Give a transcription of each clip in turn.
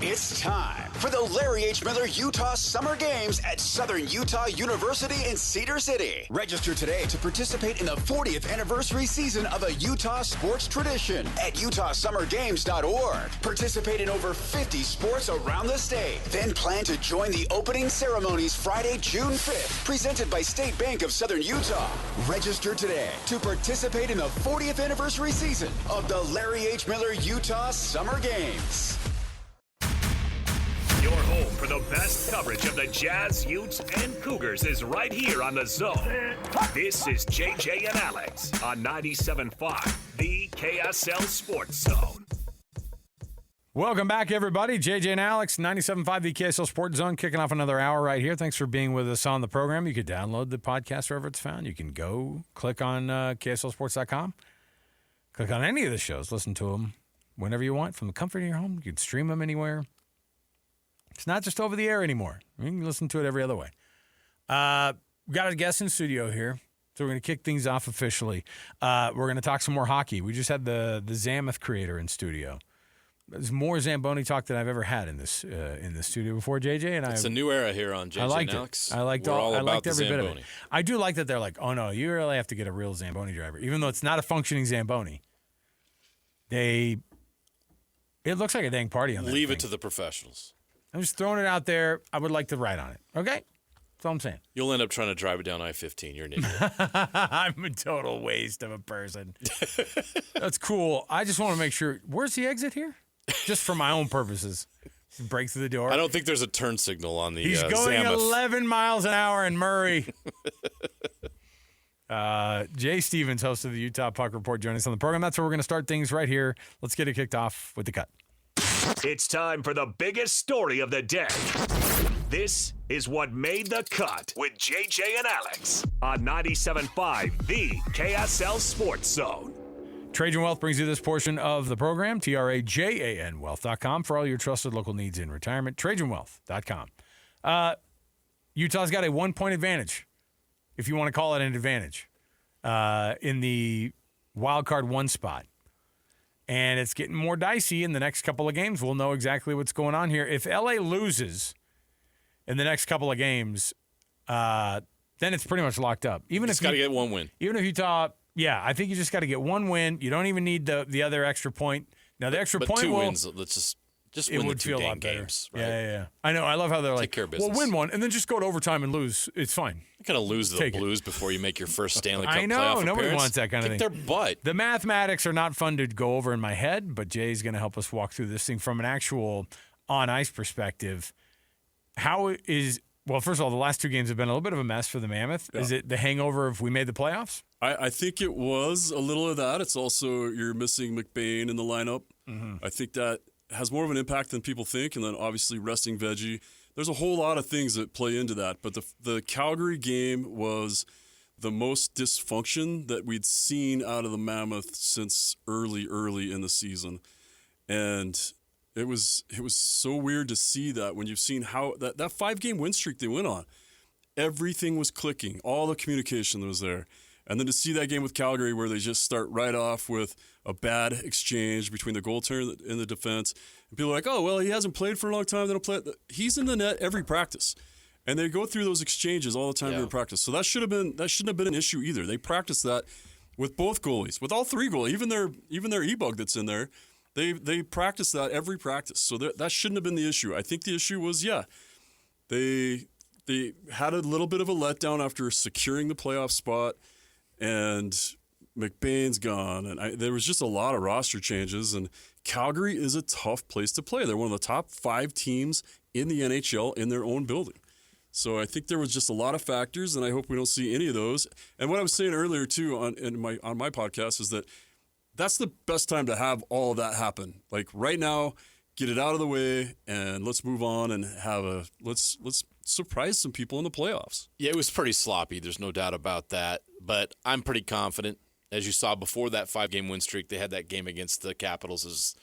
It's time for the Larry H. Miller Utah Summer Games at Southern Utah University in Cedar City. Register today to participate in the 40th anniversary season of a Utah sports tradition at utahsummergames.org. Participate in over 50 sports around the state. Then plan to join the opening ceremonies Friday, June 5th, presented by State Bank of Southern Utah. Register today to participate in the 40th anniversary season of the Larry H. Miller Utah Summer Games. Your home for the best coverage of the Jazz, Utes, and Cougars is right here on The Zone. This is JJ and Alex on 97.5, the KSL Sports Zone. Welcome back, everybody. JJ and Alex, 97.5, the KSL Sports Zone, kicking off another hour right here. Thanks for being with us on the program. You can download the podcast wherever it's found. You can go click on KSLSports.com. Click on any of the shows. Listen to them whenever you want from the comfort of your home. You can stream them anywhere. It's not just over the air anymore. You can listen to it every other way. We got a guest in studio here, so we're going to kick things off officially. We're going to talk some more hockey. We just had the Mammoth creator in studio. There's more Zamboni talk than I've ever had in this studio before, JJ. And it's a new era here on JJ and Alex. I liked every bit of it. I do like that they're like, oh no, you really have to get a real Zamboni driver, even though it's not a functioning Zamboni. It looks like a dang party on that Leave thing. it to the professionals. I'm just throwing it out there. I would like to ride on it. Okay? That's all I'm saying. You'll end up trying to drive it down I-15. You're an idiot. I'm a total waste of a person. That's cool. I just want to make sure. Where's the exit here? Just for my own purposes. Break through the door. I don't think there's a turn signal on the He's going Mammoth. 11 miles an hour in Murray. Jay Stevens, host of the Utah Puck Report, joining us on the program. That's where we're going to start things right here. Let's get it kicked off with the cut. It's time for the biggest story of the day. This is what made the cut with JJ and Alex on 97.5, the KSL Sports Zone. Trajan Wealth brings you this portion of the program, TRAJAN Wealth.com, for all your trusted local needs in retirement, TrajanWealth.com. Utah's got a 1-point advantage, if you want to call it an advantage, in the wild card 1 spot. And it's getting more dicey in the next couple of games. We'll know exactly what's going on here. If LA loses in the next couple of games, then it's pretty much locked up. Even if got to get one win. Even if Utah, yeah, I think you just got to get one win. You don't even need the other extra point. Now the extra point 2 wins. Let's just win the 2 dang games. Right? Yeah. I know. I love how they're Take like, care of business. well, win one and then just go to overtime and lose. It's fine. You're going to lose the Blues before you make your first Stanley Cup I know. playoff Nobody appearance. wants that kind of Kick thing. their butt. The mathematics are not fun to go over in my head, but Jay's going to help us walk through this thing from an actual on-ice perspective. Well, first of all, the last 2 games have been a little bit of a mess for the Mammoth. Yeah. Is it the hangover of we made the playoffs? I think it was a little of that. It's also you're missing McBain in the lineup. Mm-hmm. I think that has more of an impact than people think, and then obviously resting Veggie. There's a whole lot of things that play into that, but the Calgary game was the most dysfunction that we'd seen out of the Mammoth since early in the season. And it was so weird to see that when you've seen how that 5-game win streak they went on, everything was clicking, all the communication that was there. And then to see that game with Calgary where they just start right off with a bad exchange between the goaltender and the defense. And people are like, oh, well, he hasn't played for a long time. They don't play. He's in the net every practice. And they go through those exchanges all the time during practice. So that shouldn't have been an issue either. They practiced that with both goalies, with all 3 goalies, even their E-bug that's in there. They practice that every practice. So that shouldn't have been the issue. I think the issue was, they had a little bit of a letdown after securing the playoff spot. And McBain's gone, and there was just a lot of roster changes. And Calgary is a tough place to play. They're one of the top 5 teams in the NHL in their own building. So I think there was just a lot of factors, and I hope we don't see any of those. And what I was saying earlier too on my podcast is that that's the best time to have all of that happen. Like right now, get it out of the way, and let's move on and let's surprise some people in the playoffs. Yeah, it was pretty sloppy. There's no doubt about that. But I'm pretty confident. As you saw before that 5-game win streak, they had that game against the Capitals. It was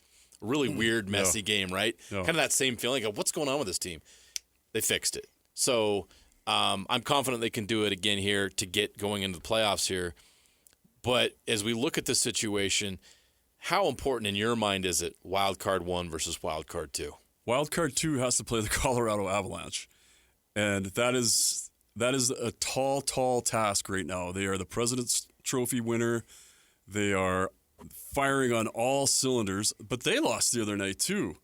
a really weird, messy game, right? Kind of that same feeling of what's going on with this team. They fixed it. So I'm confident they can do it again here to get going into the playoffs here. But as we look at this situation, how important in your mind is it wild card 1 versus wild card 2? Wildcard 2 has to play the Colorado Avalanche, and that is a tall task right now. They are the President's Trophy winner. They are firing on all cylinders, but they lost the other night too.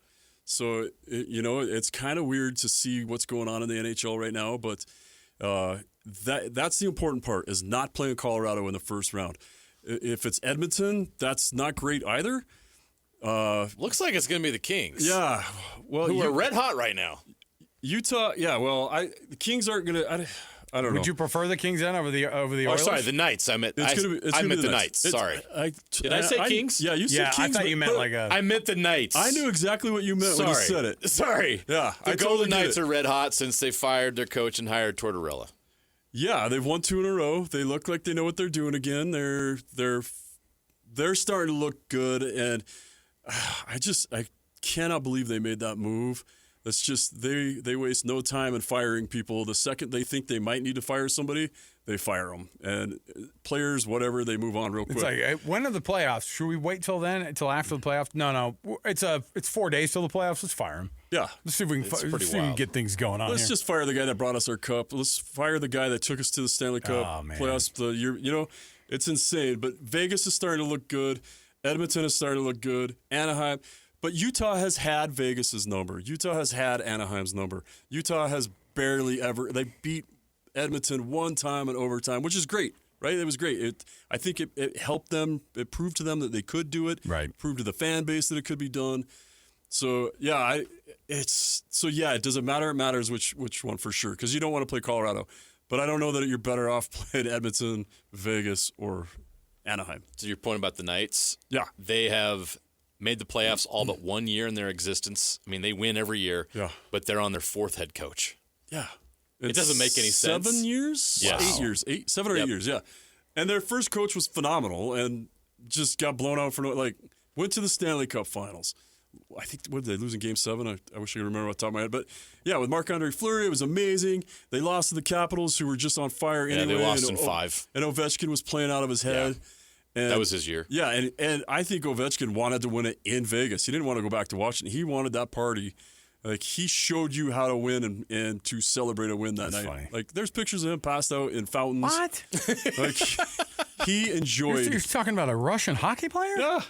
So, it's kind of weird to see what's going on in the NHL right now, but that's the important part, is not playing Colorado in the first round. If it's Edmonton, that's not great either. Looks like it's going to be the Kings. Yeah. Well, who are red hot right now. Utah, yeah, well, the Kings aren't going to – I don't know. Would you prefer the Kings then over the Oilers? Oh, sorry, the Knights. I meant the Knights. Sorry. Did I say Kings? Yeah, you said Kings. I thought you meant I meant the Knights. I knew exactly what you meant when you said it. Sorry. Yeah. The Golden Knights are red hot since they fired their coach and hired Tortorella. Yeah, they've won 2 in a row. They look like they know what they're doing again. They're starting to look good, and I cannot believe they made that move. That's just they waste no time in firing people. The second they think they might need to fire somebody, they fire them. And players, whatever, they move on real quick. It's like, when are the playoffs? Should we wait till then, until after the playoffs? No. It's 4 days till the playoffs. Let's fire him. Yeah. Let's see if we can get things going on. Let's just fire the guy that brought us our cup. Let's fire the guy that took us to the Stanley Cup playoffs the year. It's insane. But Vegas is starting to look good. Edmonton is starting to look good. Anaheim. But Utah has had Vegas's number. Utah has had Anaheim's number. Utah has barely ever. They beat Edmonton one time in overtime, which is great, right? It was great. I think it helped them. It proved to them that they could do it. Right. Proved to the fan base that it could be done. So yeah, it doesn't matter. It matters which one for sure, because you don't want to play Colorado. But I don't know that you're better off playing Edmonton, Vegas, or Anaheim. To your point about the Knights, yeah, they have made the playoffs all but 1 year in their existence. I mean, they win every year, but they're on their 4th head coach. Yeah. It doesn't make any sense. 7 years? Yes. 8 years. 7 or 8 years, yeah. And their first coach was phenomenal and just got blown out went to the Stanley Cup finals. I think, what did they lose in Game 7? I wish I could remember off the top of my head. But, yeah, with Marc-Andre Fleury, it was amazing. They lost to the Capitals, who were just on fire anyway. Yeah, they lost in 5. And Ovechkin was playing out of his head. Yeah. And, that was his year. Yeah, and I think Ovechkin wanted to win it in Vegas. He didn't want to go back to Washington. He wanted that party. Like, he showed you how to win and to celebrate a win that night. Funny. Like, there's pictures of him passed out in fountains. What? Like, he enjoyed. You're talking about a Russian hockey player? Yeah.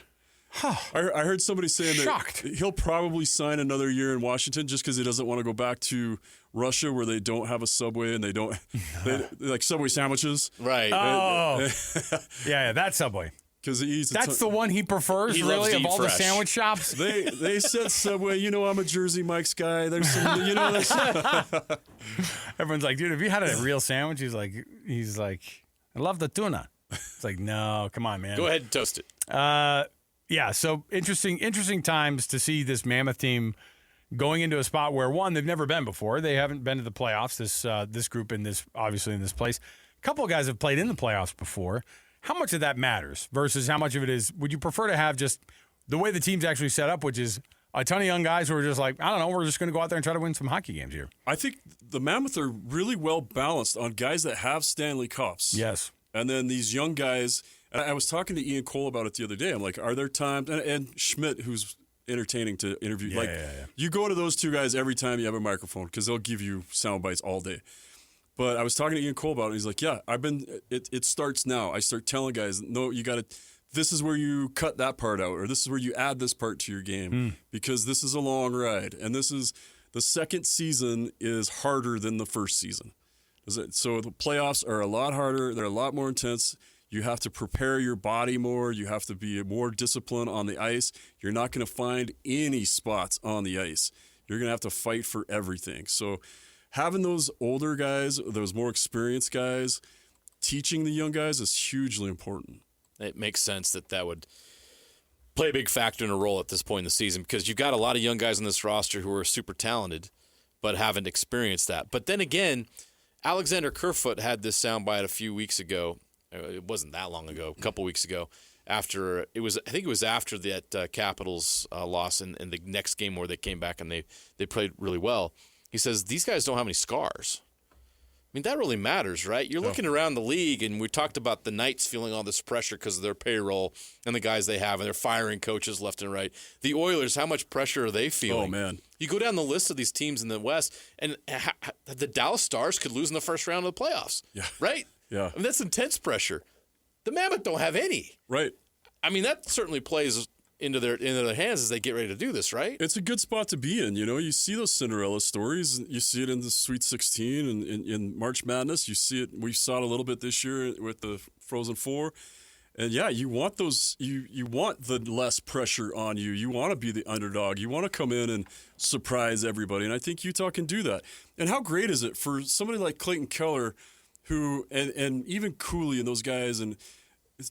I heard somebody saying Shocked. that he'll probably sign another year in Washington just because he doesn't want to go back to Russia, where they don't have a Subway and they don't like Subway sandwiches. Right. Oh, yeah, that Subway. Because that's the one he prefers, he really, of all fresh. the sandwich shops. They said Subway. I'm a Jersey Mike's guy. There's some, Everyone's like, dude, if you had a real sandwich, he's like, I love the tuna. It's like, no, come on, man. Go ahead and toast it. Yeah, so interesting times to see this Mammoth team going into a spot where, one, they've never been before. They haven't been to the playoffs, this group obviously in this place. A couple of guys have played in the playoffs before. How much of that matters versus how much of it is, would you prefer to have just the way the team's actually set up, which is a ton of young guys who are just like, I don't know, we're just going to go out there and try to win some hockey games here? I think the Mammoth are really well balanced on guys that have Stanley Cups. Yes. And then these young guys, and I was talking to Ian Cole about it the other day. I'm like, are there times, and Schmidt, who's entertaining to interview, you go to those two guys every time you have a microphone because they'll give you sound bites all day. But I was talking to Ian Cole about it. He's like, it starts now. I start telling guys, no, you got to, this is where you cut that part out, or this is where you add this part to your game because this is a long ride. And the second season is harder than the first season. So the playoffs are a lot harder. They're a lot more intense. You have to prepare your body more. You have to be more disciplined on the ice. You're not going to find any spots on the ice. You're going to have to fight for everything. So having those older guys, those more experienced guys, teaching the young guys is hugely important. It makes sense that would play a big factor in a role at this point in the season because you've got a lot of young guys on this roster who are super talented but haven't experienced that. But then again, Alexander Kerfoot had this soundbite a few weeks ago. It wasn't that long ago, a couple weeks ago. I think it was after that Capitals loss in the next game where they came back and they played really well. He says these guys don't have any scars. mean, that really matters, right? You're looking around the league, and we talked about the Knights feeling all this pressure because of their payroll and the guys they have, and they're firing coaches left and right. The Oilers, how much pressure are they feeling? Oh, man. You go down the list of these teams in the West, and the Dallas Stars could lose in the first round of the playoffs, right? Yeah. I mean, that's intense pressure. The Mammoth don't have any. Right. I mean, that certainly plays into their hands as they get ready to do this, right? It's a good spot to be in. You see those Cinderella stories. You see it in the Sweet 16 and in March Madness. You see it. We saw it a little bit this year with the Frozen Four. And yeah, you want those. You want the less pressure on you. You want to be the underdog. You want to come in and surprise everybody. And I think Utah can do that. And how great is it for somebody like Clayton Keller, who and even Cooley and those guys, and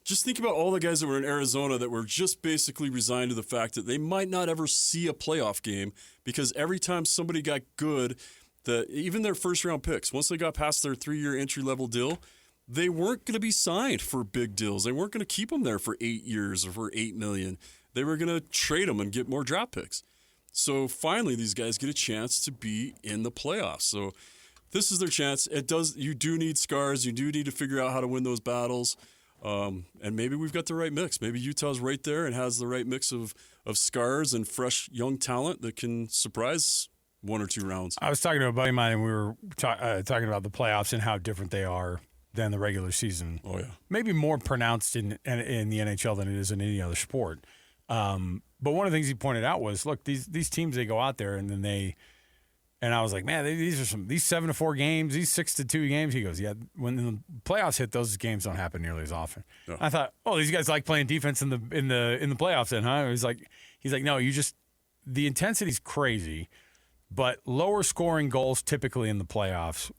just think about all the guys that were in Arizona that were just basically resigned to the fact that they might not ever see a playoff game, because every time somebody got good, even their first-round picks, once they got past their 3-year entry-level deal, they weren't going to be signed for big deals. They weren't going to keep them there for 8 years or for $8 million. They were going to trade them and get more draft picks. So finally, these guys get a chance to be in the playoffs. So this is their chance. You do need scars. You do need to figure out how to win those battles. And maybe we've got the right mix. Maybe Utah's right there and has the right mix of scars and fresh young talent that can surprise 1 or 2 rounds. I was talking to a buddy of mine, and we were talking about the playoffs and how different they are than the regular season. Oh, yeah. Maybe more pronounced in the NHL than it is in any other sport. But one of the things he pointed out was, look, these teams, they go out there and then and I was like, man, these 7-4 games, these 6-2 games. He goes, yeah, when the playoffs hit, those games don't happen nearly as often. No. I thought, oh, these guys like playing defense in the playoffs, then, huh? He's like, no, the intensity's crazy, but lower scoring goals typically in the playoffs.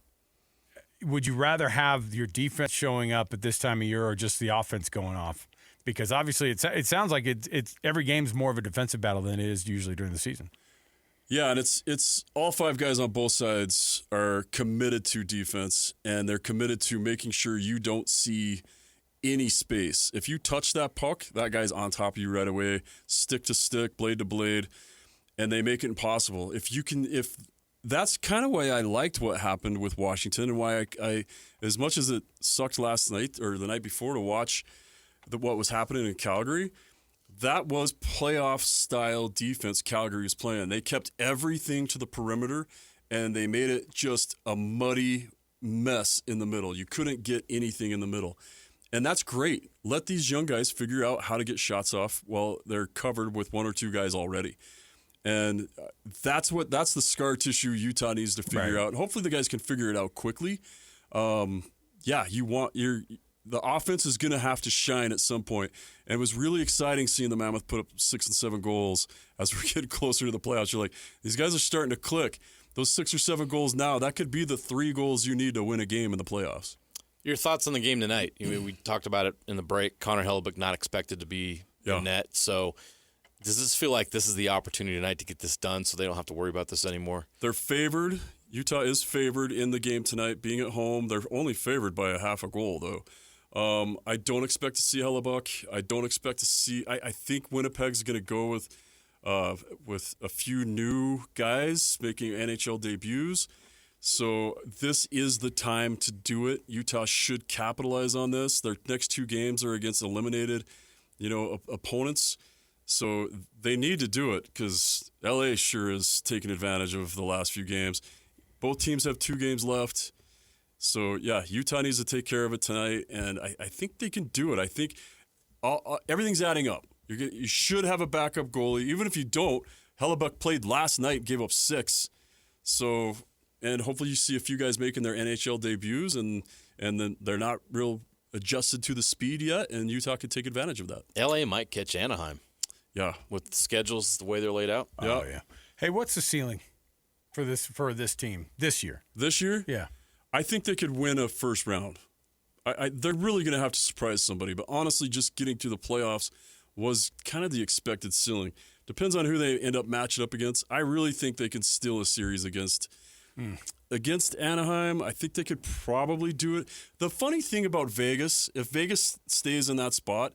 Would you rather have your defense showing up at this time of year or just the offense going off? Because obviously it sounds like it's every game's more of a defensive battle than it is usually during the season. Yeah, and it's all 5 guys on both sides are committed to defense, and they're committed to making sure you don't see any space. If you touch that puck, that guy's on top of you right away, stick to stick, blade to blade, and they make it impossible. If that's kind of why I liked what happened with Washington, and why I as much as it sucked last night or the night before to watch what was happening in Calgary. That was playoff-style defense Calgary was playing. They kept everything to the perimeter, and they made it just a muddy mess in the middle. You couldn't get anything in the middle. And that's great. Let these young guys figure out how to get shots off while they're covered with 1 or 2 guys already. And that's the scar tissue Utah needs to figure out. And hopefully the guys can figure it out quickly. The offense is going to have to shine at some point. And it was really exciting seeing the Mammoth put up 6 and 7 goals as we get closer to the playoffs. You're like, these guys are starting to click. Those 6 or 7 goals now, that could be the 3 goals you need to win a game in the playoffs. Your thoughts on the game tonight? We talked about it in the break. Connor Hellebuyck not expected to be in net. So does this feel like this is the opportunity tonight to get this done so they don't have to worry about this anymore? They're favored. Utah is favored in the game tonight. Being at home, they're only favored by a half a goal, though. I don't expect to see Hellebuyck. I don't expect to see. I think Winnipeg's going to go with a few new guys making NHL debuts. So this is the time to do it. Utah should capitalize on this. Their next 2 games are against eliminated, opponents. So they need to do it because LA sure is taking advantage of the last few games. Both teams have 2 games left. So, yeah, Utah needs to take care of it tonight, and I think they can do it. I think everything's adding up. You should have a backup goalie. Even if you don't, Hellebuyck played last night, gave up 6. So, and hopefully you see a few guys making their NHL debuts, and then they're not real adjusted to the speed yet, and Utah could take advantage of that. LA might catch Anaheim. Yeah. With the schedules, the way they're laid out. Oh, yeah. Hey, what's the ceiling for this team this year? This year? Yeah. I think they could win a first round. They're really going to have to surprise somebody. But honestly, just getting to the playoffs was kind of the expected ceiling. Depends on who they end up matching up against. I really think they can steal a series against Anaheim. I think they could probably do it. The funny thing about Vegas, if Vegas stays in that spot,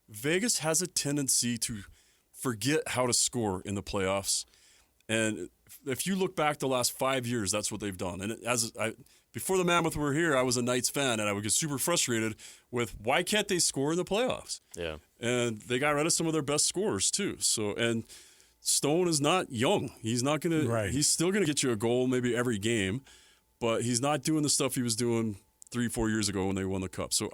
Vegas has a tendency to forget how to score in the playoffs. And if you look back the last 5 years, that's what they've done. And before the Mammoth were here, I was a Knights fan, and I would get super frustrated with why can't they score in the playoffs? Yeah. And they got rid of some of their best scorers too. So, and Stone is not young. He's not going to he's still going to get you a goal maybe every game, but he's not doing the stuff he was doing 3-4 years ago when they won the cup. So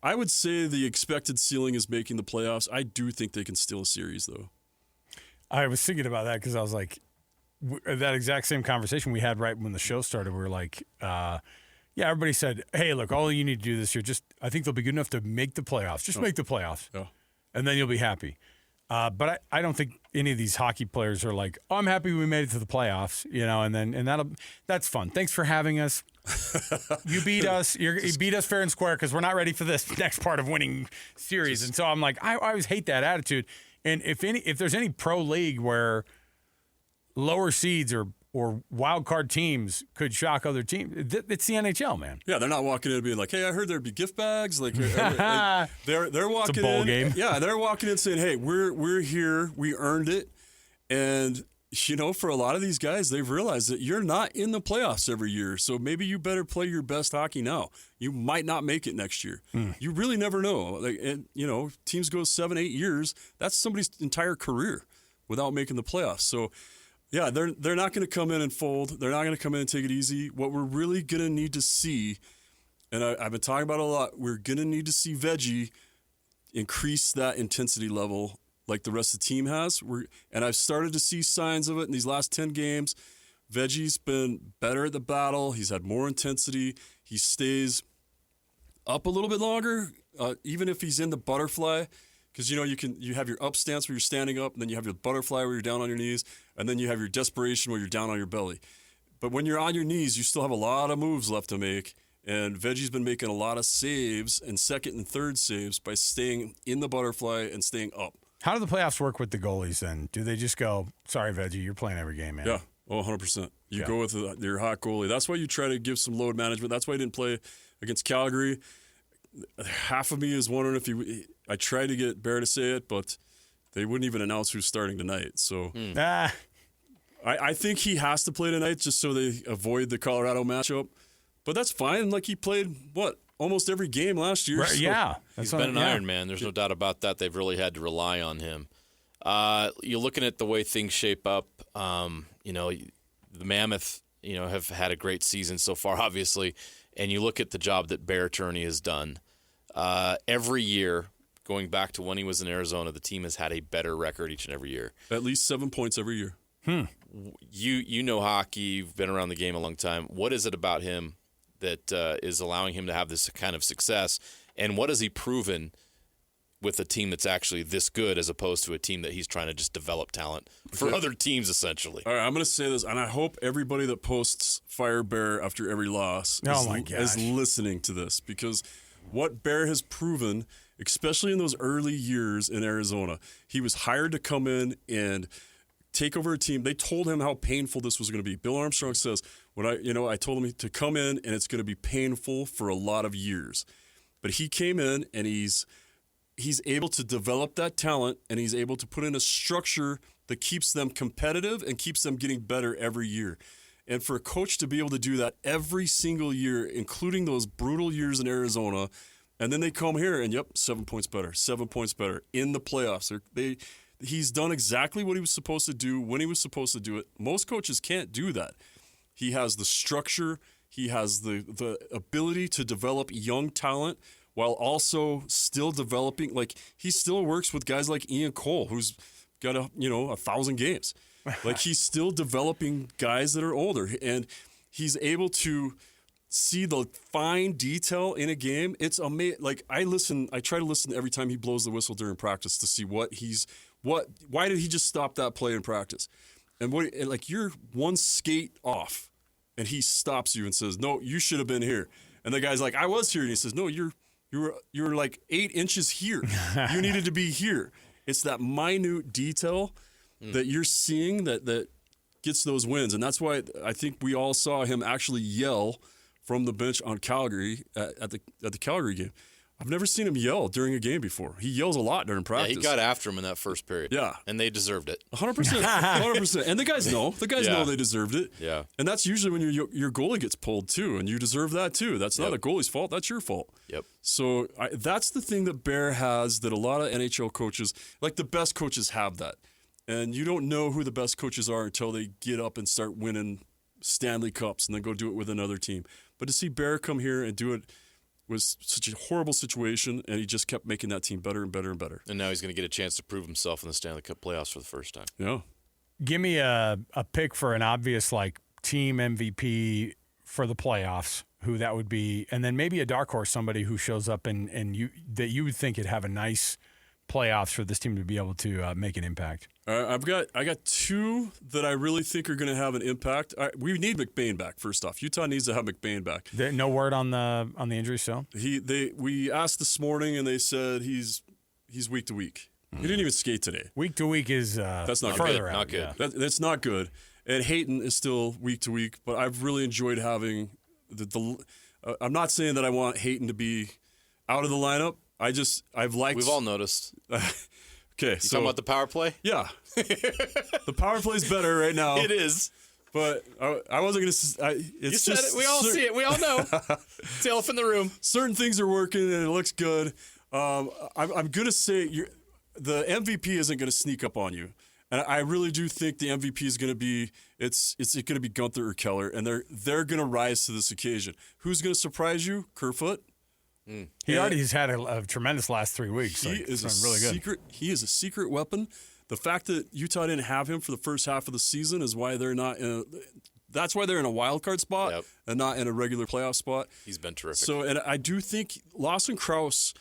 I would say the expected ceiling is making the playoffs. I do think they can steal a series though. I was thinking about that because I was like, that exact same conversation we had right when the show started. We were like, everybody said, hey, look, all you need to do this year, I think they'll be good enough to make the playoffs. Just make the playoffs. Yeah. And then you'll be happy. But I don't think any of these hockey players are like, oh, I'm happy we made it to the playoffs, and that's fun. Thanks for having us. You beat us. You beat us fair and square because we're not ready for this next part of winning series. And so I'm like, I always hate that attitude. And if there's any pro league where lower seeds or wild card teams could shock other teams, it's the NHL, man. Yeah, they're not walking in and being like, "Hey, I heard there'd be gift bags." Like they're walking it's a bowl in. Game. Yeah, they're walking in saying, "Hey, we're here. We earned it." And for a lot of these guys, they've realized that you're not in the playoffs every year. So maybe you better play your best hockey now. You might not make it next year. You really never know. Teams go 7-8 years. That's somebody's entire career without making the playoffs. So. Yeah, they're not going to come in and fold. They're not going to come in and take it easy. What we're really going to need to see, and I've been talking about it a lot, we're going to need to see Veggie increase that intensity level like the rest of the team has. And I've started to see signs of it in these last 10 games. Veggie's been better at the battle. He's had more intensity. He stays up a little bit longer, even if he's in the butterfly. Because, you have your up stance where you're standing up, and then you have your butterfly where you're down on your knees, and then you have your desperation where you're down on your belly. But when you're on your knees, you still have a lot of moves left to make, and Veggie's been making a lot of saves and second and third saves by staying in the butterfly and staying up. How do the playoffs work with the goalies then? Do they just go, sorry, Veggie, you're playing every game, man? Yeah, 100%. You go with your hot goalie. That's why you try to give some load management. That's why he didn't play against Calgary. Half of me is wondering if I tried to get Bear to say it, but they wouldn't even announce who's starting tonight. So I think he has to play tonight just so they avoid the Colorado matchup. But that's fine. Like he played, almost every game last year. Right, so. Yeah. He's been an Iron Man. There's no doubt about that. They've really had to rely on him. You're looking at the way things shape up. The Mammoth, have had a great season so far, obviously. And you look at the job that Bear Turney has done. Every year, going back to when he was in Arizona, the team has had a better record each and every year. At least 7 points every year. You know hockey. You've been around the game a long time. What is it about him that is allowing him to have this kind of success? And what has he proven with a team that's actually this good as opposed to a team that he's trying to just develop talent for other teams, essentially? All right, I'm going to say this, and I hope everybody that posts Fire Bear after every loss is listening to this, because what Bear has proven, especially in those early years in Arizona, he was hired to come in and take over a team. They told him how painful this was going to be. Bill Armstrong says, I told him to come in, and it's going to be painful for a lot of years. But he came in, and he's able to develop that talent, and he's able to put in a structure that keeps them competitive and keeps them getting better every year. And for a coach to be able to do that every single year, including those brutal years in Arizona, and then they come here and, 7 points better in the playoffs. He's done exactly what he was supposed to do when he was supposed to do it. Most coaches can't do that. He has the structure. He has the ability to develop young talent while also still developing. Like, he still works with guys like Ian Cole, who's got 1,000 games. Like, he's still developing guys that are older, and he's able to see the fine detail in a game. It's amazing. Like, I try to listen every time he blows the whistle during practice to see why did he just stop that play in practice? And you're one skate off, and he stops you and says, "No, you should have been here." And the guy's like, "I was here," and he says, "No, you're like 8 inches here. You needed to be here." It's that minute detail that you're seeing that gets those wins. And that's why I think we all saw him actually yell from the bench on Calgary at the Calgary game. I've never seen him yell during a game before. He yells a lot during practice. Yeah, he got after him in that first period. Yeah. And they deserved it. 100%. 100%. And the guys know. The guys know they deserved it. Yeah. And that's usually when your goalie gets pulled too, and you deserve that too. That's not a goalie's fault. That's your fault. Yep. So that's the thing that Bear has that a lot of NHL coaches, like the best coaches, have that. And you don't know who the best coaches are until they get up and start winning Stanley Cups and then go do it with another team. But to see Bear come here and do it was such a horrible situation, and he just kept making that team better and better and better. And now he's going to get a chance to prove himself in the Stanley Cup playoffs for the first time. Yeah. Give me a pick for an obvious team MVP for the playoffs, who that would be, and then maybe a dark horse, somebody who shows up and you would think would have a nice playoffs for this team to be able to make an impact. I got two that I really think are going to have an impact. We need McBain back. First off, Utah needs to have McBain back. No word on the injury still. We asked this morning and they said he's week to week. He didn't even skate today. Week to week is that's not further good. out. Not good. Yeah. That's not good. And Hayton is still week to week, but I've really enjoyed having I'm not saying that I want Hayton to be out of the lineup. I've liked. We've all noticed. Okay, so talking about the power play? Yeah, the power play is better right now. It is, but I wasn't going to. You said it. We all see it. We all know. It's the elephant in the room. Certain things are working and it looks good. I'm going to say the MVP isn't going to sneak up on you, and I really do think the MVP is going to be it's going to be Gunther or Keller, and they're going to rise to this occasion. Who's going to surprise you? Kerfoot. He already has had a tremendous last 3 weeks. He is really good. He is a secret weapon. The fact that Utah didn't have him for the first half of the season is why they're not. That's why they're in a wild card spot and not in a regular playoff spot. He's been terrific. So, and I do think Lawson Krause,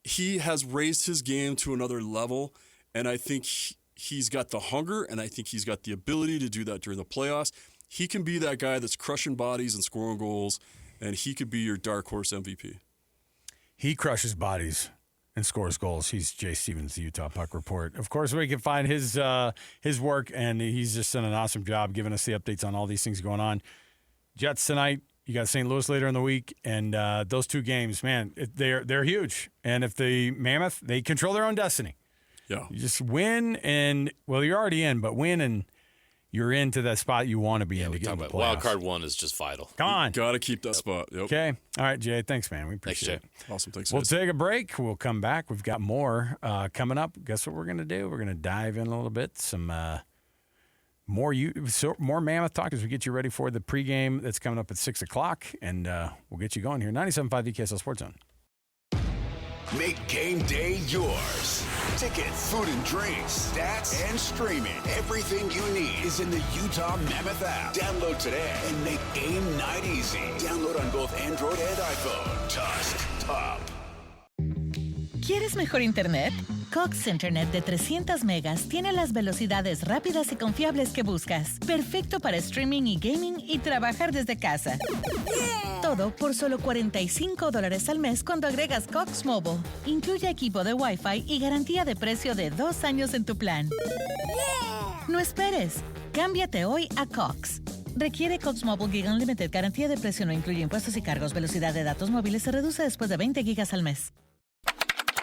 he has raised his game to another level, and I think he's got the hunger, and I think he's got the ability to do that during the playoffs. He can be that guy that's crushing bodies and scoring goals, and he could be your dark horse MVP. He crushes bodies and scores goals. He's Jay Stevens, the Utah Puck Report. Of course, we can find his work, and he's just done an awesome job giving us the updates on all these things going on. Jets tonight. You got St. Louis later in the week, and those two games, man, they're huge. And if the Mammoth, they control their own destiny. Yeah, you just win, and you're already in, but win and you're into that spot you want to be in to get in the playoffs. Wild card one is just vital. Come on. Got to keep that spot. Yep. Okay. All right, Jay. Thanks, man. We appreciate it. Awesome. Thanks, We'll guys. take a break. We'll come back. We've got more coming up. Guess what we're going to do? We're going to dive in a little bit. Some more Mammoth talk as we get you ready for the pregame that's coming up at 6 o'clock, and we'll get you going here. 97.5 VKSL Sports Zone. Make game day yours. Tickets, food and drinks, stats, and streaming. Everything you need is in the Utah Mammoth app. Download today and make game night easy. Download on both Android and iPhone. Tusk Top. ¿Quieres mejor internet? Cox Internet de 300 megas tiene las velocidades rápidas y confiables que buscas. Perfecto para streaming y gaming y trabajar desde casa. Todo por solo $45 al mes cuando agregas Cox Mobile. Incluye equipo de Wi-Fi y garantía de precio de 2 años en tu plan. No esperes. Cámbiate hoy a Cox. Requiere Cox Mobile Gig Unlimited. Garantía de precio no incluye impuestos y cargos. Velocidad de datos móviles se reduce después de 20 gigas al mes.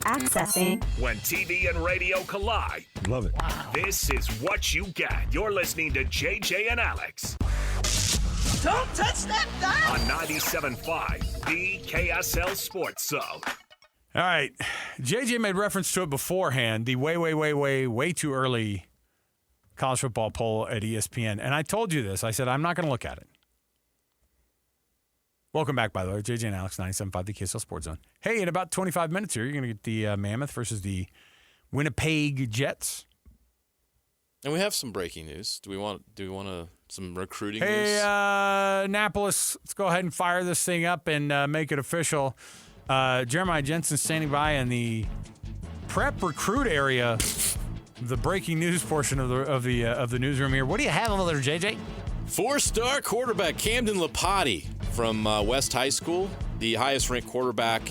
Accessing. When TV and radio collide. Love it. Wow. This is what you get. You're listening to JJ and Alex. Don't touch that dial! On 97.5, the KSL Sports Zone. All right. JJ made reference to it beforehand, the way too early college football poll at ESPN. And I told you this. I said, I'm not going to look at it. Welcome back, by the way. JJ and Alex, 97.5, the KSL Sports Zone. Hey, in about 25 minutes here, you're going to get the Mammoth versus the Winnipeg Jets. And we have some breaking news. Do we want some recruiting news? Hey, Annapolis, let's go ahead and fire this thing up and make it official. Jeremiah Jensen standing by in the prep recruit area, the breaking news portion of the newsroom here. What do you have over there, JJ? 4-star quarterback Camden Lapati from West High School, the highest-ranked quarterback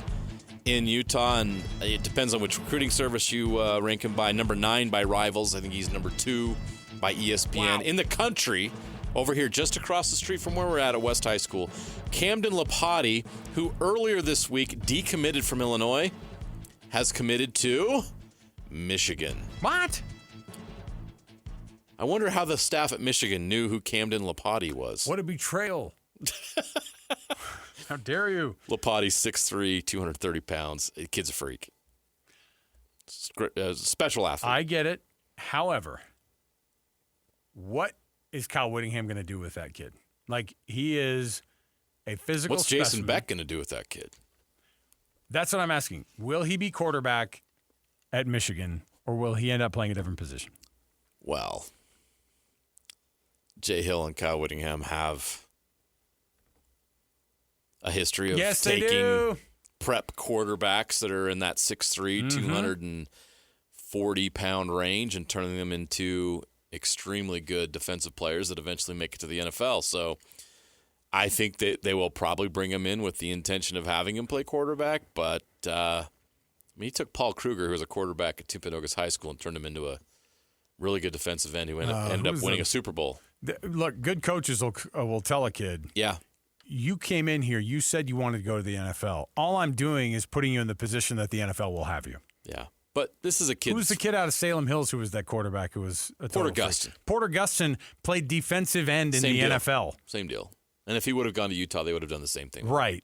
in Utah, and it depends on which recruiting service you rank him by. Number 9 by Rivals. I think he's number 2 by ESPN. Wow. In the country, Over here, just across the street from where we're at West High School, Camden Lapati, who earlier this week decommitted from Illinois, has committed to Michigan. What? I wonder how the staff at Michigan knew who Camden Lapati was. What a betrayal. How dare you? Lapati's 6'3", 230 pounds. The kid's a freak. Special athlete. I get it. However, what is Kyle Whittingham going to do with that kid? Like, he is a physical What's Jason specimen. Beck going to do with that kid? That's what I'm asking. Will he be quarterback at Michigan, or will he end up playing a different position? Well, Jay Hill and Kyle Whittingham have a history of taking prep quarterbacks that are in that 6'3", 240-pound range and turning them into extremely good defensive players that eventually make it to the NFL. So I think that they will probably bring him in with the intention of having him play quarterback. But he took Paul Kruger, who was a quarterback at Timpanogos High School, and turned him into a really good defensive end who ended up winning a Super Bowl. Look, good coaches will tell a kid, yeah, you came in here, you said you wanted to go to the NFL. All I'm doing is putting you in the position that the NFL will have you. Yeah. But this is a kid. Who's the kid out of Salem Hills who was that quarterback who was a Porter Gustin? Porter Gustin played defensive end in the NFL. Same deal. And if he would have gone to Utah, they would have done the same thing. Right.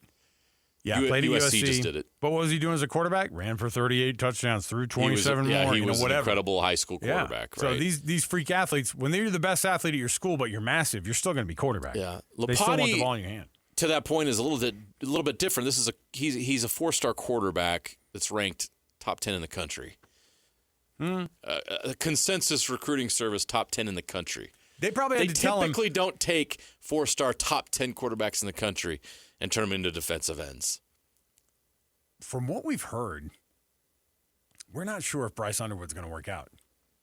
Yeah, played at USC. Just did it. But what was he doing as a quarterback? Ran for 38 touchdowns, threw 27 more. He was an whatever. incredible high school quarterback. Yeah. Right? So these freak athletes, when they're the best athlete at your school, but you're massive, you're still going to be quarterback. Yeah, they still want the ball in your hand. To that point, is a little bit different. This is he's a 4-star quarterback that's ranked top 10 in the country. A consensus recruiting service top 10 in the country. They probably had to tell him. They typically don't take 4-star top 10 quarterbacks in the country and turn them into defensive ends. From what we've heard, we're not sure if Bryce Underwood's going to work out,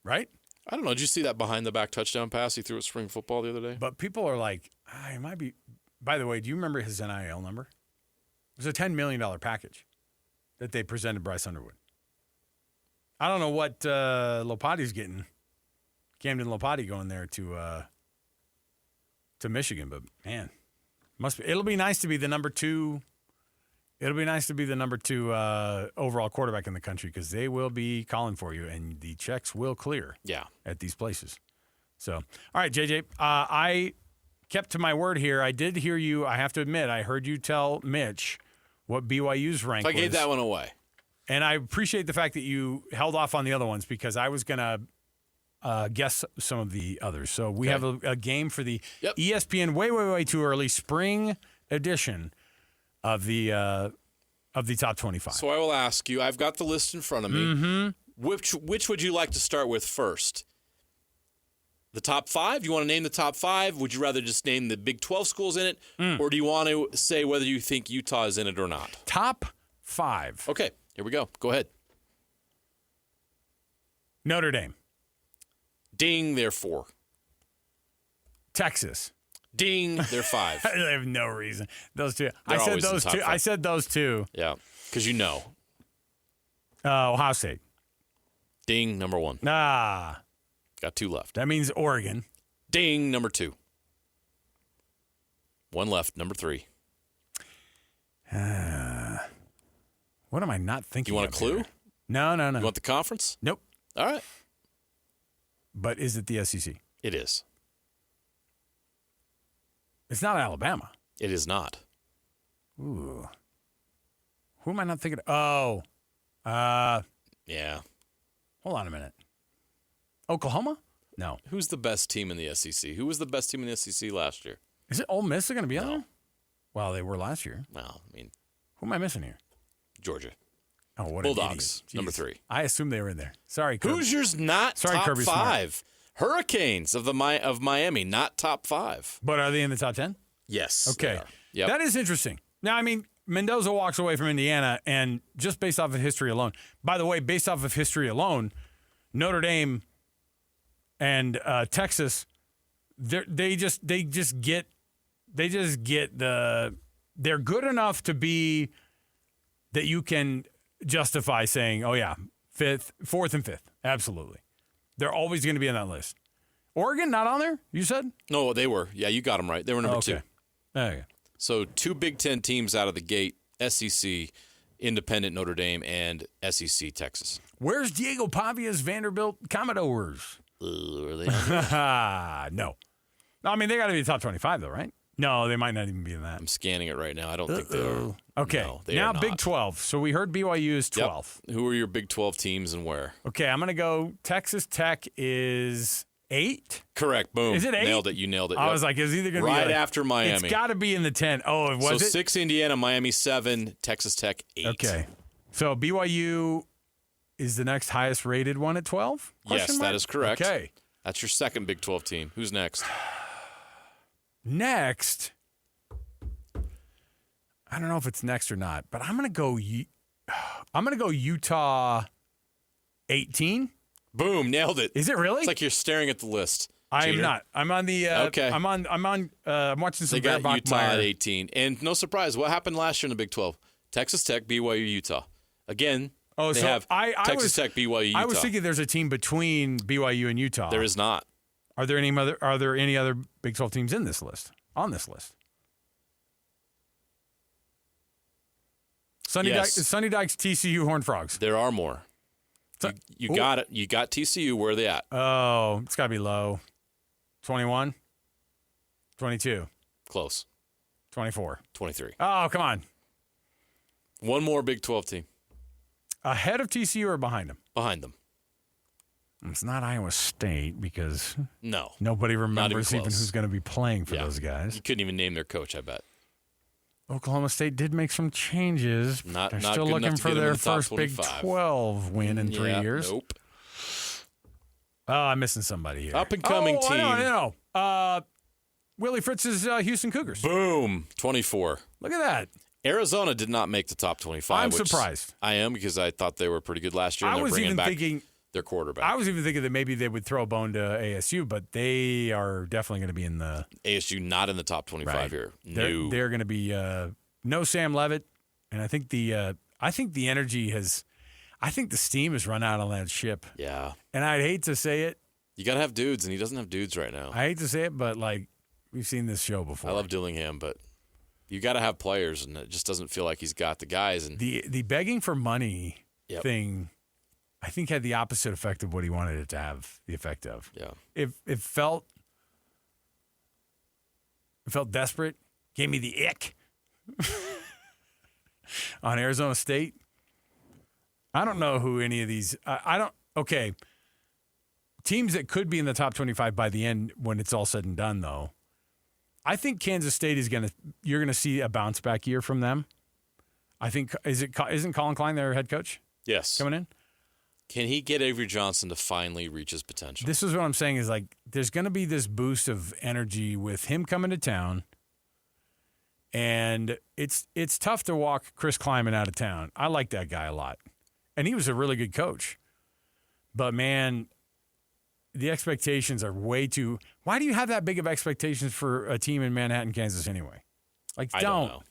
right? I don't know. Did you see that behind-the-back touchdown pass he threw at spring football the other day? But people are like, it might be. By the way, do you remember his NIL number? It was a $10 million package that they presented Bryce Underwood. I don't know what Lopati's getting. Camden Lapati going there to Michigan, but man, it'll be nice to be the number 2. It'll be nice to be the number 2 overall quarterback in the country because they will be calling for you and the checks will clear. Yeah, at these places. So, all right, JJ, I kept to my word here. I did hear you. I have to admit, I heard you tell Mitch what BYU's rank was. I gave that one away. And I appreciate the fact that you held off on the other ones because I was going to guess some of the others. So we have a game for the ESPN way too early spring edition of the top 25. So I will ask you, I've got the list in front of me. Mm-hmm. Which would you like to start with first? The top 5? You want to name the top 5? Would you rather just name the Big 12 schools in it? Or do you want to say whether you think Utah is in it or not? Top 5. Okay, here we go. Go ahead. Notre Dame. Ding, they're 4. Texas. Ding, they're 5. I have no reason. Those two. They're I said always in those top two. 5. I said those two. Yeah, because you know. Ohio State. Ding, number 1. Got 2 left. That means Oregon. Ding, number 2. 1 left, number 3. What am I not thinking? You want a clue? Here? No. You want the conference? Nope. All right. But is it the SEC? It is. It's not Alabama. It is not. Ooh. Who am I not thinking of? Yeah. Hold on a minute. Oklahoma? No. Who's the best team in the SEC? Who was the best team in the SEC last year? Is it Ole Miss they're going to be on No. there? Well, they were last year. Well, I mean, Who am I missing here? Georgia. Oh, what Bulldogs, an idiot. number Jeez. 3. I assumed they were in there. Sorry, Kirby. Hoosiers not Sorry, top Kirby 5. Smart. Hurricanes of Miami not top 5. But are they in the top 10? Yes. Okay. Yep. That is interesting. Now, I mean, Mendoza walks away from Indiana, and just based off of history alone. By the way, based off of history alone, Notre Dame and Texas, they just get the. They're good enough to be that you can justify saying, "Oh yeah, 4th and 5th, absolutely." They're always going to be on that list. Oregon not on there, you said? No, they were. Yeah, you got them right. They were number 2. Okay. So 2 Big Ten teams out of the gate, SEC, Independent Notre Dame, and SEC Texas. Where's Diego Pavia's Vanderbilt Commodores? Are they No. I mean, they got to be the top 25, though, right? No, they might not even be in that. I'm scanning it right now. I don't think they are. Okay, No, they now are not. Big 12. So we heard BYU is 12th. Yep. Who are your Big 12 teams and where? Okay, I'm going to go Texas Tech is 8. Correct. Boom. Is it 8? Nailed it. You nailed it. I Yep. was like, it's either going to be right like, after Miami. It's got to be in the 10. Oh, was so it? 6 Indiana, Miami 7, Texas Tech 8. Okay. So BYU is the next highest rated one at 12? Yes, that is correct. Okay. That's your second Big 12 team. Who's next? Next, I don't know if it's next or not, but I'm going to go Utah 18. Boom, nailed it. Is it really? It's like you're staring at the list. I am Cheater. not. I'm on the Okay. I'm watching some They got Bear Utah Bachmeier. at 18. And no surprise, what happened last year in the Big 12? Texas Tech, BYU, Utah. Again, they have Texas Tech, BYU, Utah. I was thinking there's a team between BYU and Utah. There is not. Are there any other Big 12 teams in this list? On this list? Sunny Yes. Dykes, TCU, Horned Frogs. There are more. You got it. You got TCU. Where are they at? Oh, it's got to be low. 21, 22, Close. 24. 23. Oh, come on. One more Big 12 team. Ahead of TCU or behind them? Behind them. It's not Iowa State because No. nobody remembers even close. who's going to be playing for Yeah. those guys. You couldn't even name their coach, I bet. Oklahoma State did make some changes. Not- They're not still good looking enough to for get them in their the top first Big 25. 12 win in 3 Yeah, years. Nope. Oh, I'm missing somebody here. Up-and-coming team. I know. Willie Fritz's Houston Cougars. Boom. 24. Look at that. Arizona did not make the top 25. I'm which surprised. I am because I thought they were pretty good last year. And I they're was bringing even back thinking their quarterback. I was even thinking that maybe they would throw a bone to ASU, but they are definitely going to be in the ASU not in the top 25 right. here. They're, they're going to be no Sam Levitt, and I think the energy has. I think the steam has run out on that ship. Yeah. And I'd hate to say it. You got to have dudes, and he doesn't have dudes right now. I hate to say it, but like we've seen this show before. I love Dillingham, but you got to have players, and it just doesn't feel like he's got the guys. And the begging for money Yep. thing, I think, had the opposite effect of what he wanted it to have the effect of. yeah, It felt desperate, gave me the ick on Arizona State. I don't know who any of these. I don't. Okay, teams that could be in the top 25 by the end when it's all said and done, though. I think Kansas State you're gonna see a bounce back year from them. I think isn't Colin Klein their head coach yes. coming in? Can he get Avery Johnson to finally reach his potential? This is what I'm saying is like there's going to be this boost of energy with him coming to town, and it's tough to walk Chris Kleiman out of town. I like that guy a lot, and he was a really good coach. But man, the expectations are way too. Why do you have that big of expectations for a team in Manhattan, Kansas, anyway? Like, I don't know.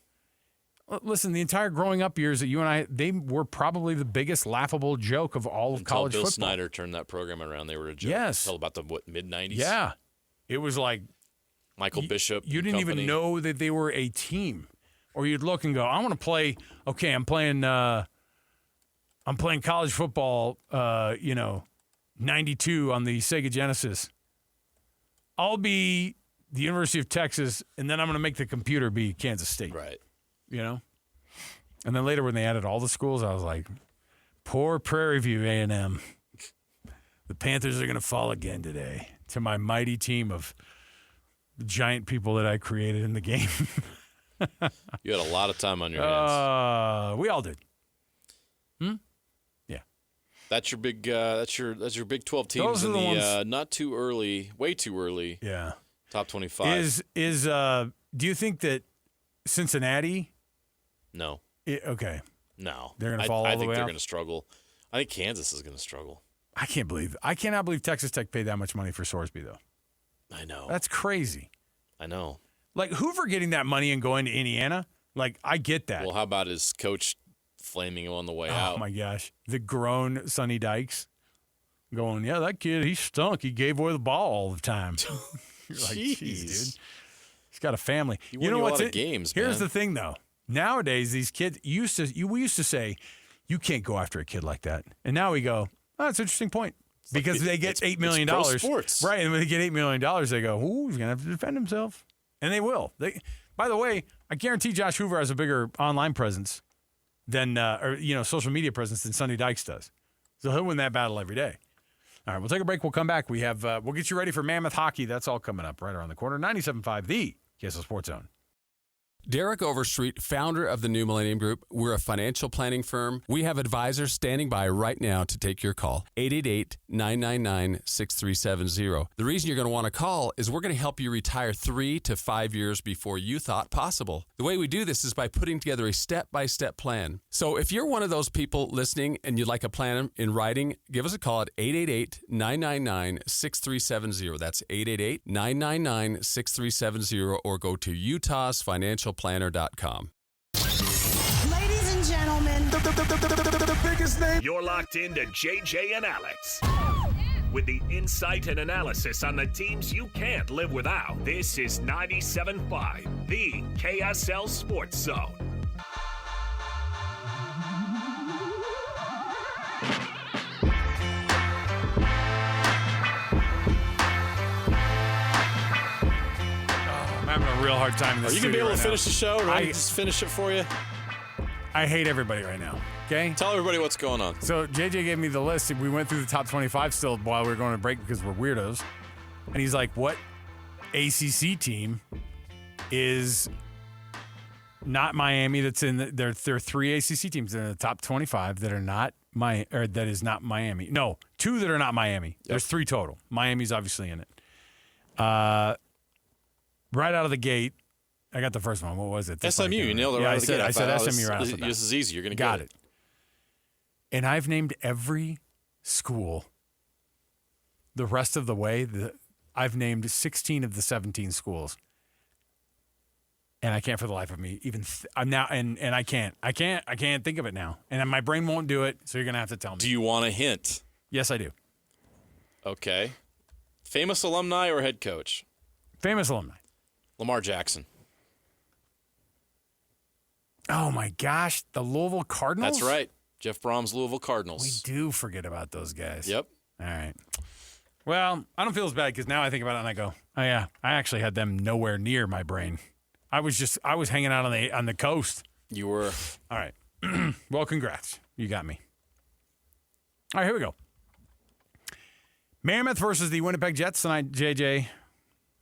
Listen, the entire growing up years that you and I, they were probably the biggest laughable joke of all of Until college Bill football. Snyder turned that program around, they were a joke. Yes. Until about the mid-90s? Yeah. It was like Michael Bishop. You didn't even know that they were a team. Or you'd look and go, I want to play, okay, I'm playing college football, 92 on the Sega Genesis. I'll be the University of Texas, and then I'm going to make the computer be Kansas State. Right. You know? And then later when they added all the schools, I was like, poor Prairie View A&M. The Panthers are going to fall again today to my mighty team of giant people that I created in the game. You had a lot of time on your hands. We all did. Yeah. That's your big. That's your Big 12 teams Those are in the the ones- not too early, way too early. Yeah. Top 25. Do you think that Cincinnati? No. Okay. No. They're gonna fall all I the think way they're out? going to struggle. I think Kansas is going to struggle. I cannot believe Texas Tech paid that much money for Sorsby, though. I know. That's crazy. I know. Like, Hoover getting that money and going to Indiana, like, I get that. Well, how about his coach flaming him on the way Oh, out? my gosh. The grown Sonny Dykes going, yeah, that kid, he stunk. He gave away the ball all the time. You're like, Jeez. geez, dude. He's got a family. You know what's a lot of games, Here's man. the thing, though. Nowadays, these kids we used to say, you can't go after a kid like that. And now we go, oh, that's an interesting point. Because they get $8 million. Pro sports. Right. And when they get $8 million, they go, ooh, he's going to have to defend himself. And they will. By the way, I guarantee Josh Hoover has a bigger online presence than, social media presence than Sonny Dykes does. So he'll win that battle every day. All right, we'll take a break. We'll come back. We'll get you ready for Mammoth hockey. That's all coming up right around the corner. 97.5, the KSL Sports Zone. Derek Overstreet, founder of the New Millennium Group. We're a financial planning firm. We have advisors standing by right now to take your call. 888-999-6370. The reason you're going to want to call is we're going to help you retire 3 to 5 years before you thought possible. The way we do this is by putting together a step-by-step plan. So if you're one of those people listening and you'd like a plan in writing, give us a call at 888-999-6370. That's 888-999-6370, or go to utahsfinancialplanner.com. Ladies and gentlemen, The biggest name. You're locked into JJ and Alex. With the insight and analysis on the teams you can't live without. This is 97.5, the KSL Sports Zone. I'm having a real hard time in this. Are you going to be able to finish the show? Or I just finish it for you? I hate everybody right now. Okay? Tell everybody what's going on. So JJ gave me the list. We went through the top 25 still while we were going to break because we're weirdos. And he's like, what ACC team is not Miami that's in there are 3 ACC teams in the top 25 that are not that is not Miami. No, 2 that are not Miami. Yep. There's 3 total. Miami's obviously in it. Right out of the gate, I got the first one. What was it? SMU. You nailed it right out of the gate. I said SMU right off the bat. This is easy. You're going to get it. Got it. And I've named every school the rest of the way. I've named 16 of the 17 schools. And I can't for the life of me I'm now and I can't think of it now. And my brain won't do it, so you're going to have to tell me. Do you want a hint? Yes, I do. Okay. Famous alumni or head coach? Famous alumni. Lamar Jackson. Oh my gosh, the Louisville Cardinals? That's right. Jeff Brom's Louisville Cardinals. We do forget about those guys. Yep. All right. Well, I don't feel as bad because now I think about it and I go, oh yeah, I actually had them nowhere near my brain. I was hanging out on the coast. You were. All right. Well, congrats. You got me. All right, here we go. Mammoth versus the Winnipeg Jets tonight, JJ.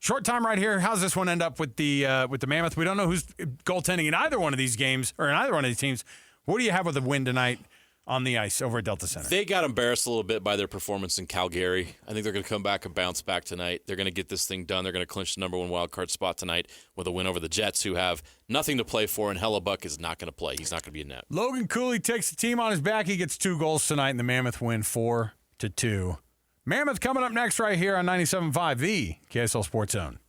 Short time right here. How's this one end up with the Mammoth? We don't know who's goaltending in either one of these games or in either one of these teams. What do you have with the win tonight on the ice over at Delta Center? They got embarrassed a little bit by their performance in Calgary. I think they're going to come back and bounce back tonight. They're going to get this thing done. They're going to clinch the number 1 wild card spot tonight with a win over the Jets, who have nothing to play for, and Hellebuck is not going to play. He's not going to be in net. Logan Cooley takes the team on his back. He gets 2 goals tonight, and the Mammoth win 4-2. Mammoth coming up next right here on 97.5, the KSL Sports Zone.